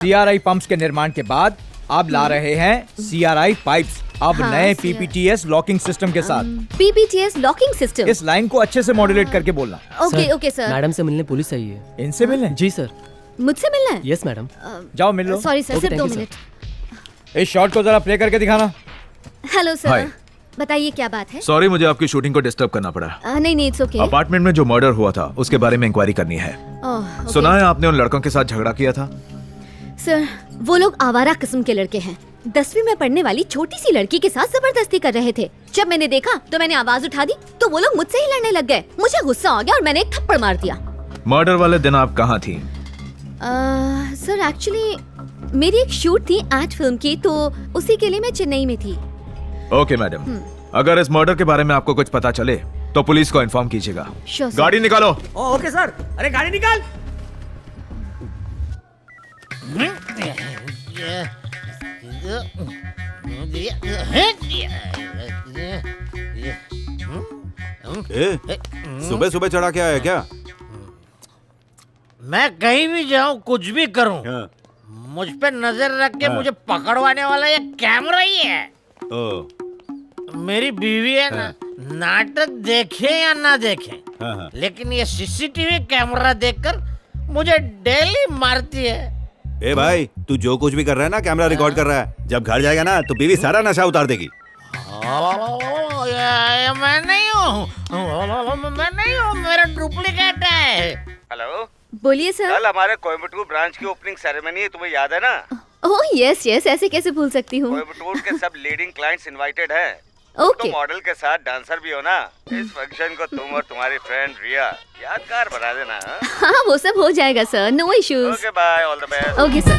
CRI pumps के निर्माण के बाद अब ला रहे हैं CRI पाइप्स, अब हाँ, नए CRI PPTS लॉकिंग सिस्टम के साथ। PPTS locking system. इस लाइन को अच्छे से मॉड्यूलेट करके बोलना। Okay okay sir. मैडम से मिलने पुलिस आई है। इनसे मिलने? जी सर। मुझसे मिलना है? Yes madam. जाओ मिल लो। सॉरी सर, Okay, सिर्फ thank 2 you, मिनट। इस शॉट को जरा प्ले करके दिखाना। Hello Hi. सर, बताइए क्या बात है? सॉरी, मुझे आपकी शूटिंग को डिस्टर्ब करना पड़ा। नहीं इट्स ओके। अपार्टमेंट में जो मर्डर हुआ था उसके बारे में इंक्वायरी करनी है। सुना है आपने उन लड़कों के साथ झगड़ा किया था? सर, वो लोग आवारा किस्म के लड़के हैं। 10वीं में पढ़ने वाली छोटी सी लड़की के साथ जबरदस्ती कर रहे थे। जब मैंने देखा तो मैंने आवाज उठा दी तो वो लोग मुझसे ही लड़ने लग गए। मुझे गुस्सा आ गया और मैंने एक थप्पड़ मार दिया। मर्डर वाले दिन आप कहाँ थी? सर एक्चुअली मेरी एक शूट थी एड फिल्म की, तो उसी के लिए मैं चेन्नई में थी। ओके मैडम, अगर इस मर्डर के बारे में आपको कुछ पता चले तो पुलिस को इन्फॉर्म कीजिएगा। Sure, sir. गाड़ी निकालो। Okay sir. अरे गाड़ी निकाल। सुबह सुबह चढ़ा के आया क्या? मैं कहीं भी जाऊं, कुछ भी करूं, मुझ पे नजर रख के मुझे पकड़वाने वाला ये कैमरा ही है। मेरी बीवी है ना, नाटक देखे या ना देखे, लेकिन ये सीसीटीवी कैमरा देखकर मुझे डेली मारती है। ए भाई, तू जो कुछ भी कर रहा है ना, कैमरा रिकॉर्ड कर रहा है। जब घर जाएगा ना तो बीवी सारा नशा उतार देगी। मैं नहीं हूँ, मेरा डुप्लीकेट है। हेलो, बोलिए सर। कल हमारे कोयम्बटूर ब्रांच की ओपनिंग सेरेमनी है, तुम्हें याद है ना? ओह यस यस, ऐसे कैसे भूल सकती हूँ। कोयम्बटूर के सब लीडिंग क्लाइंट्स इनवाइटेड हैं। ओके। तो मॉडल के साथ डांसर भी हो ना। इस फंक्शन को तुम और तुम्हारी फ्रेंड रिया यादगार बना देना। हाँ वो सब हो जाएगा sir, no issues. Okay bye, all the best. Okay sir.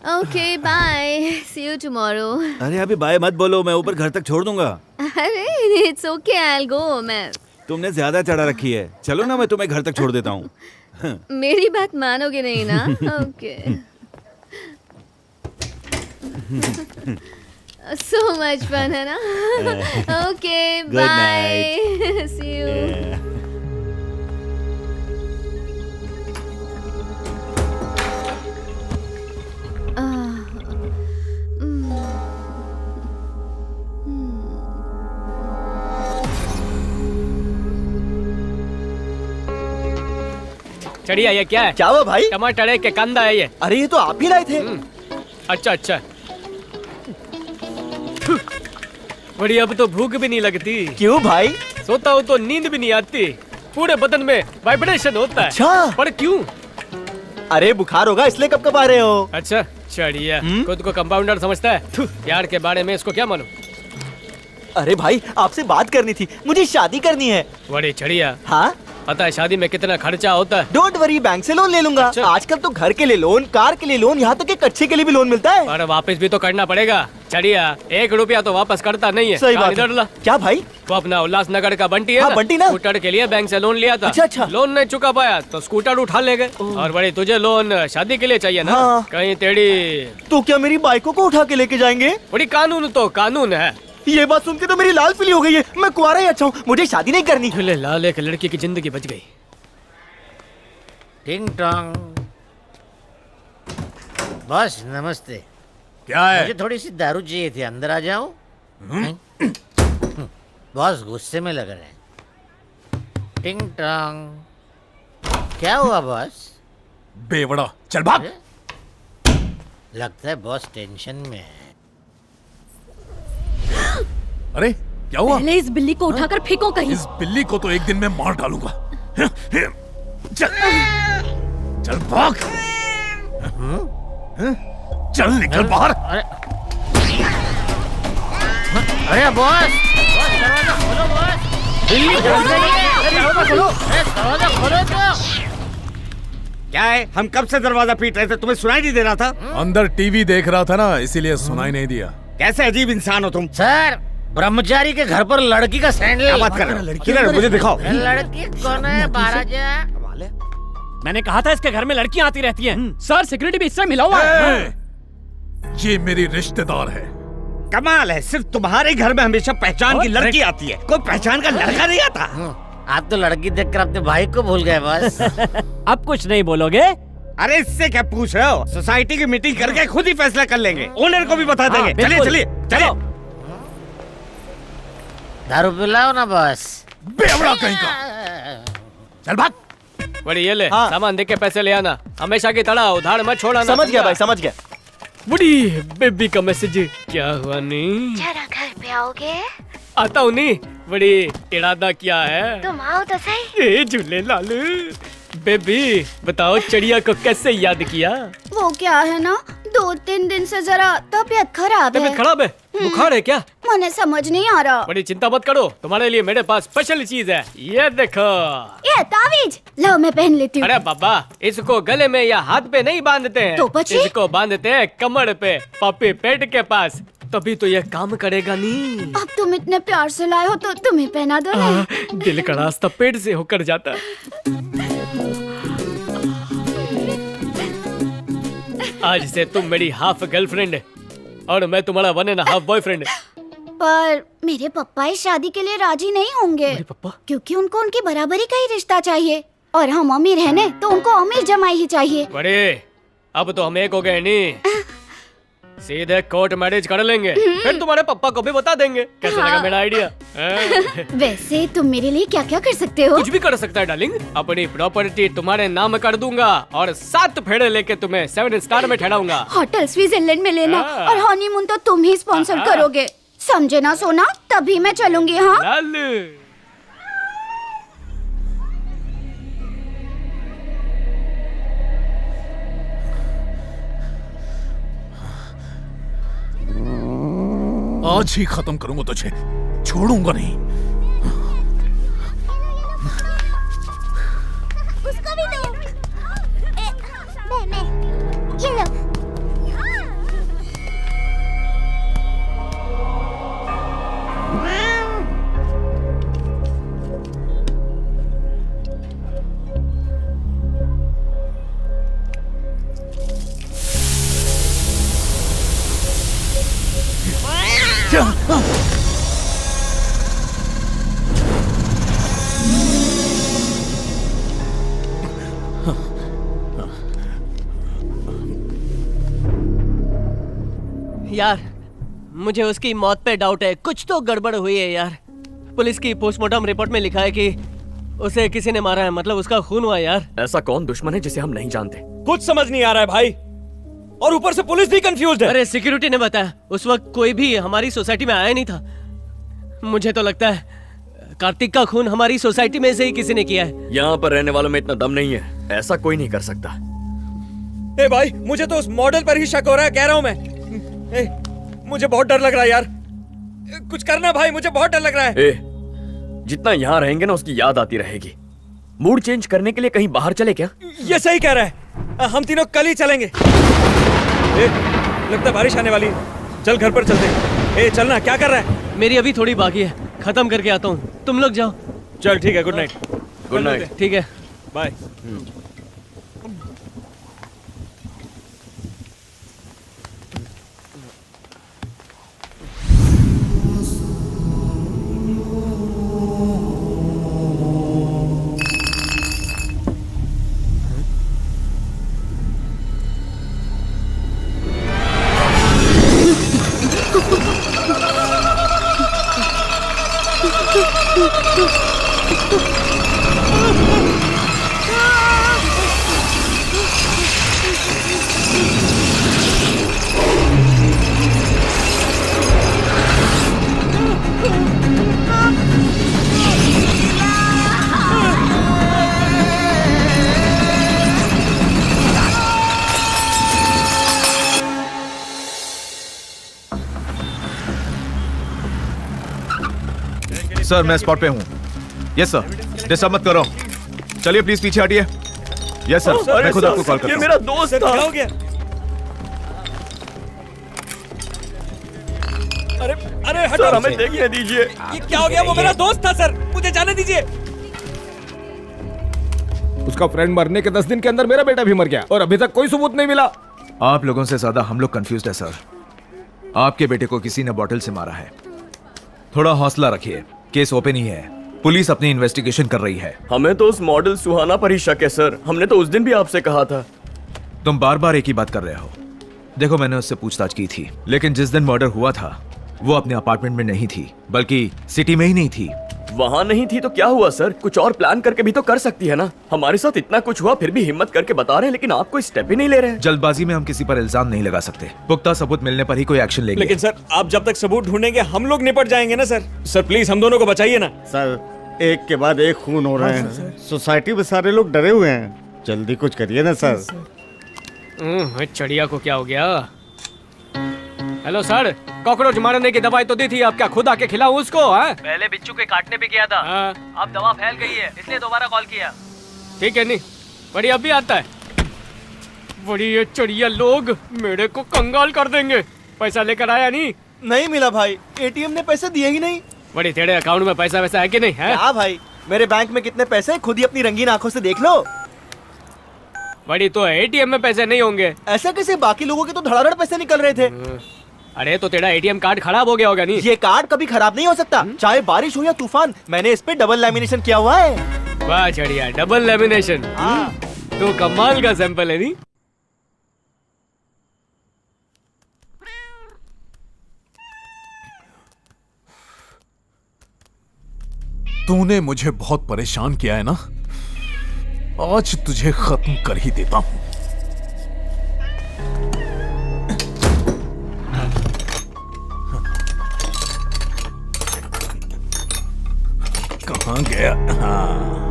Okay bye, see you tomorrow. अरे अभी बाय मत बोलो, मैं ऊपर घर तक छोड़ दूंगा। अरे it's okay, I will go. मैं तुमने ज्यादा चढ़ा रखी है, चलो ना मैं तुम्हें घर तक छोड़ देता हूँ। मेरी बात मानोगे नहीं ना? ओके। सो मच फन है ना? Okay bye, see you. चढ़िया, ये क्या है? क्या हुआ भाई? टमाटर है कि कांदा है ये? अरे ये तो आप ही लाए थे। अच्छा अच्छा। बड़ी अब तो भूख भी नहीं लगती। क्यों भाई? सोता हूँ तो नींद भी नहीं आती, पूरे बदन में वाइब्रेशन होता है। अच्छा। पर क्यों? अरे बुखार होगा इसलिए कब कब आ रहे हो। अच्छा चढ़िया, खुद को कंपाउंडर समझता है। यार के बारे में इसको क्या मालूम? अरे भाई आपसे बात करनी थी, मुझे शादी करनी है। बड़ी चढ़िया। हाँ पता है शादी में कितना खर्चा होता है? डोंट वरी, बैंक से लोन ले लूंगा। अच्छा। आजकल तो घर के लिए लोन, कार के लिए लोन, यहाँ तक कि कच्चे के लिए भी लोन मिलता है। पर वापस भी तो करना पड़ेगा। चढ़िया, 1 रुपया तो वापस करता नहीं है। सही बात इधर ला। है। क्या भाई? वो अपना उल्लासनगर का बंटी है हाँ, बंटी ना। स्कूटर के लिए बैंक से लोन लिया था। अच्छा, अच्छा। लोन नहीं चुका पाया तो स्कूटर उठा ले गए। और बड़ी तुझे लोन शादी के लिए चाहिए ना? हाँ। कहीं तेरी तो क्या मेरी बाइकों को उठा के लेके जाएंगे? बड़ी कानून तो कानून है। ये बात सुन के तो मेरी लाल पीली हो गई है। मैं कुंवारा ही अच्छा हूँ, मुझे शादी नहीं करनी। झूले लाल, एक लड़की की जिंदगी बच गई। टिंग टोंग। बॉस नमस्ते। क्या है? मुझे थोड़ी सी दारू चाहिए थी, अंदर आ जाऊं? बॉस गुस्से में लग रहे हैं। टिंग टोंग। क्या हुआ बॉस? बेवड़ा, चल भाग। लगता है बॉस टेंशन में है। अरे क्या हुआ? पहले इस बिल्ली को उठाकर फेंको कहीं। इस बिल्ली को तो एक दिन में मार डालूंगा। चल चल भाग। चल निकल बाहर। अरे बॉस, दरवाजा खोलो बॉस। बिल्ली दरवाजा खोलो। दरवाजा खोलो तो। क्या है? हम कब से दरवाजा पीट रहे थे, तुम्हें सुनाई नहीं दे रहा था? अंदर टीवी देख रहा था ना, इसीलिए सुनाई नहीं दिया। कैसे अजीब इंसान हो तुम। सर, ब्रह्मचारी के घर पर लड़की का सैंडल। क्या बात कर रहे हो? किधर है? मुझे दिखाओ। लड़की कौन है महाराजा? मैंने कहा था इसके घर में लड़कियां आती रहती हैं। सर सिक्योरिटी भी इससे मिला हुआ है। ये मेरी रिश्तेदार है। कमाल है, सिर्फ तुम्हारे घर में हमेशा पहचान की लड़की आती है, कोई पहचान का लड़का नहीं आता। आप तो लड़की देखकर अपने भाई को भूल गए बस। अब कुछ नहीं बोलोगे? अरे इससे क्या पूछ रहे हो? सोसाइटी की मीटिंग करके खुद ही फैसला कर लेंगे, ओनर को भी बता देंगे। चलिए बिल्कुल। चलिए चलिए। दारू पिलाओ ना बस। बेवड़ा कहीं का। चल भाग। बड़ी ये ले, हाँ। सामान देके पैसे ले आना। हमेशा की तरह उधार मत छोड़ना। समझ गया भाई, समझ गया। बड़ी बेबी का मैसेज क्या हुआ? नहीं जरा घर पे आओगे? आता हूँ। नहीं बड़ी इरादा क्या है? तुम आओ तो सही। ए झूले लाल बेबी, बताओ चिड़िया को कैसे याद किया? वो क्या है ना, 2-3 दिन से जरा तबीयत खराब है। तबीयत खराब है? बुखार है क्या? मुझे समझ नहीं आ रहा। बड़ी चिंता मत करो, तुम्हारे लिए मेरे पास स्पेशल चीज है। ये देखो। ये तावीज लो, मैं पहन लेती हूँ। अरे बाबा, इसको गले में या हाथ पे नहीं बांधते हैं, तो बच्चे? इसको बांधते हैं कमर पे, पपी पेट के पास। तभी तो ये काम करेगा। नहीं अब तुम इतने प्यार से लाए हो तो तुम्हें पहना दो ना। दिल का रास्ता पेट से होकर जाता है। आज से तुम मेरी हाफ गर्लफ्रेंड और मैं तुम्हारा 1.5 बॉयफ्रेंड। पर मेरे पप्पा इस शादी के लिए राजी नहीं होंगे। पप्पा? क्योंकि उनको उनकी बराबरी का ही रिश्ता चाहिए, और हम अमीर हैं ने तो उनको अमीर जमाई ही चाहिए। बड़े, अब तो हम एक हो गए। नहीं सीधे कोर्ट मैरिज कर लेंगे, फिर तुम्हारे पापा को भी बता देंगे। कैसा लगा मेरा आइडिया? वैसे तुम मेरे लिए क्या क्या कर सकते हो? कुछ भी कर सकता है डार्लिंग। अपनी प्रॉपर्टी तुम्हारे नाम कर दूंगा और 7 फेरे लेके तुम्हें 7 स्टार में ठहराऊंगा। होटल स्विट्जरलैंड में लेना, हाँ। और हनीमून तो तुम ही स्पॉन्सर हाँ। करोगे, समझे ना सोना? तभी मैं चलूंगी। हाँ, लाल आज ही खत्म करूंगा तुझे, छोड़ूंगा नहीं। उसको भी दो। मैं ये लो। यार, मुझे उसकी मौत पे डाउट है। कुछ तो गड़बड़ हुई है यार। पुलिस की पोस्टमार्टम रिपोर्ट में लिखा है कि उसे किसी ने मारा है, मतलब उसका खून हुआ यार। ऐसा कौन दुश्मन है जिसे हम नहीं जानते? कुछ समझ नहीं आ रहा है भाई, और ऊपर से पुलिस भी कंफ्यूज्ड है। अरे सिक्योरिटी ने बताया उस वक्त कोई भी हमारी सोसाइटी में आया नहीं था। मुझे तो लगता है कार्तिक का खून हमारी सोसाइटी में से ही किसी ने किया है। यहाँ पर रहने वालों में इतना दम नहीं है, ऐसा कोई नहीं कर सकता। ए भाई, मुझे तो उस मॉडल पर ही शक हो रहा है, कह रहा हूँ मैं। ए, मुझे बहुत डर लग रहा है यार, कुछ करना भाई, मुझे बहुत डर लग रहा है। ए, जितना यहाँ रहेंगे ना उसकी याद आती रहेगी। मूड चेंज करने के लिए कहीं बाहर चले क्या? ये सही कह रहा है, हम तीनों कल ही चलेंगे। ए, लगता है बारिश आने वाली है, चल घर पर चलते हैं। ए चलना, क्या कर रहा है? मेरी अभी थोड़ी बाकी है, खत्म करके आता हूँ, तुम लोग जाओ। चल ठीक है, गुड नाइट। Good night. ठीक है, बाय। सर मैं स्पॉट पे हूँ। यस सर, डिस्टर्ब मत करो। चलिए प्लीज पीछे हटिए। यस सर, अरे मैं खुद सर, आपको कॉल ये करता हूँ। मेरा दोस्त सर था। क्या हो गया? अरे अरे हटो सर हमें मुझे। देखने दीजिए। ये क्या हो गया? वो मेरा दोस्त था सर, मुझे जाने दीजिए। उसका फ्रेंड मरने के 10 दिन के अंदर मेरा बेटा भी मर गया और अभी तक कोई सबूत नहीं मिला। आप लोगों से ज्यादा हम लोग कंफ्यूज्ड है सर। आपके बेटे को किसी ने बॉटल से मारा है। थोड़ा हौसला रखिए, केस ओपन ही है, पुलिस अपनी इन्वेस्टिगेशन कर रही है। हमें तो उस मॉडल सुहाना पर ही शक है सर। हमने तो उस दिन भी आपसे कहा था। तुम बार बार एक ही बात कर रहे हो। देखो मैंने उससे पूछताछ की थी, लेकिन जिस दिन मर्डर हुआ था वो अपने अपार्टमेंट में नहीं थी, बल्कि सिटी में ही नहीं थी। वहाँ नहीं थी तो क्या हुआ सर? कुछ और प्लान करके भी तो कर सकती है ना। हमारे साथ इतना कुछ हुआ फिर भी हिम्मत करके बता रहे हैं, लेकिन आप कोई स्टेप ही नहीं ले रहे हैं। जल्दबाजी में हम किसी पर इल्जाम नहीं लगा सकते। पुख्ता सबूत मिलने पर ही कोई एक्शन लेंगे। लेकिन सर आप जब तक सबूत ढूंढेंगे हम लोग निपट जाएंगे ना सर। सर प्लीज हम दोनों को बचाइए ना। सर एक के बाद एक खून हो रहे हैं, सोसाइटी में सारे लोग डरे हुए हैं, जल्दी कुछ करिए ना सर। चिड़िया को क्या हो गया? हेलो सर, कॉकरोच मारने की दवाई तो दी थी, आप क्या खुद आके खिलाऊं उसको? पहले बिच्छू के काटने पे किया था। अब दवा फैल गई है, इसलिए दोबारा कॉल किया। ठीक है नहीं, बड़ी अब भी आता है। बड़ी ये चिड़िया लोग मेरे को कंगाल कर देंगे। पैसा लेकर आया नहीं? नहीं मिला भाई, एटीएम ने पैसे दिए ही नहीं। बड़ी तेरे अकाउंट में पैसा वैसा है कि नहीं है? हाँ भाई, मेरे बैंक में कितने पैसे खुद ही अपनी रंगीन आंखों से देख लो। बड़ी तो एटीएम में पैसे नहीं होंगे। ऐसा कैसे? बाकी लोगों के तो धड़ाधड़ पैसे निकल रहे थे। अरे तो तेरा एटीएम कार्ड खराब हो गया होगा नहीं? ये कार्ड कभी खराब नहीं हो सकता, चाहे बारिश हो या तूफान। मैंने इस पे डबल लैमिनेशन किया हुआ है। वाह चिड़िया, डबल लेमिनेशन। तो कमाल का सैंपल है नहीं? तूने मुझे बहुत परेशान किया है ना, आज तुझे खत्म कर ही देता हूं। कहां गया? हाँ